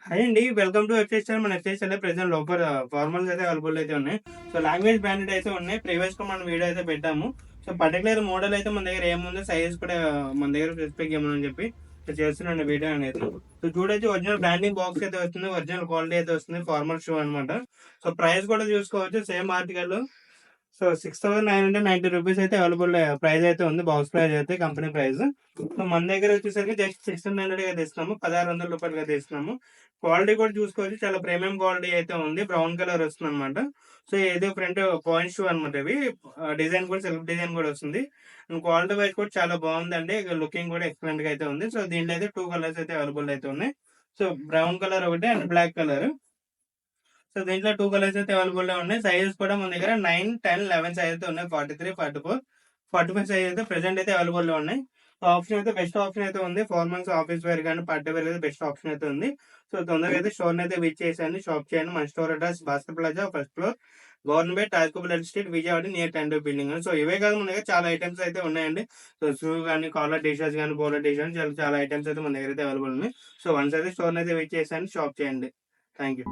Hi అండి. Welcome to website channel. మన website channel present లోపల ఫార్మల్స్ అయితే అవైలబుల్ అయితే ఉన్నాయి. సో, లాంగ్వేజ్ బ్రాండెడ్ అయితే ఉన్నాయి. ప్రీవియస్‌గా మనం వీడియో అయితే పెట్టాము. సో, పర్టిక్యులర్ మోడల్ అయితే మన దగ్గర ఏముందో సైజెస్ కూడా మన దగ్గర స్పెసిఫిక్ ఏమని చెప్పి సో, చేస్తున్నాను వీడియో అనేది. సో, చూడొచ్చు ఒరిజినల్ బ్రాండింగ్ బాక్స్ అయితే వస్తుంది. ఒరిజినల్ క్వాలిటీ అయితే వస్తుంది. ఫార్మల్ షూ అనమాట. సో, ప్రైస్ కూడా చూసుకోవచ్చు. Same article. సో, 6,990 రూపీస్ అయితే అవైలబుల్ ప్రైస్ అయితే ఉంది. బాక్స్ ప్రైస్ అయితే కంపెనీ ప్రైస్. సో, మన దగ్గర వచ్చేసరికి జస్ట్ 1600గా తీస్తున్నాము. రూ. 1,600గా తీస్తున్నాము. క్వాలిటీ కూడా చూసుకోవచ్చు. చాలా ప్రీమియం క్వాలిటీ అయితే ఉంది. బ్రౌన్ కలర్ వస్తుందన్నమాట. సో, ఏదో ఫ్రంట్ పాయింట్ షూ అనమాట ఇవి. డిజైన్ కూడా సెల్ఫ్ డిజైన్ కూడా వస్తుంది. అండ్ క్వాలిటీ వైస్ కూడా చాలా బాగుందండి. లుకింగ్ కూడా ఎక్సలెంట్‌గా అయితే ఉంది. సో, దీంట్లో అయితే 2 కలర్స్ అయితే అవైలబుల్ అయితే ఉన్నాయి. సో, బ్రౌన్ కలర్ ఒకటి అండ్ బ్లాక్ కలర్. సో, దీంట్లో 2 కలర్స్ అయితే అవైలబుల్‌లో ఉన్నాయి. సైజెస్ కూడా మన దగ్గర 9, 10, 11 సైజ్ అయితే ఉన్నాయి. 43, 44, 45 సైజ్ అయితే ప్రెజెంట్ అయితే అవైలబుల్‌లో ఉన్నాయి. సో, ఆప్షన్ అయితే బెస్ట్ ఆప్షన్ అయితే ఉంది. ఫార్మల్స్, ఆఫీస్ వేర్ గాని, పార్టీ వేర్ అయితే బెస్ట్ ఆప్షన్ అయితే ఉంది. సో, తొందరగా అయితే స్టోర్‌ని అయితే విజిట్ చేసేయండి. షాప్ చేయండి. మన store address Bhaskar Plaza first floor, government తాజుకూబల్ స్ట్రీట్, విజయవాడ నియర్ టెండో బిల్డింగ్. సో, ఇవే కాదు మన దగ్గర చాలా ఐటెమ్స్ అయితే ఉన్నాయండి. సో, షూ గాని, కాలర్ టీ షర్ట్స్ గాని, పోలో టీ షర్ట్స్ చాలా చాలా ఐటెమ్స్ అయితే మన దగ్గర అయితే అవైలబుల్ ఉన్నాయి. సో, వన్స్ అయితే స్టోర్‌ని అయితే విజిట్ చేసేయండి. షాప్ చేయండి. Thank you.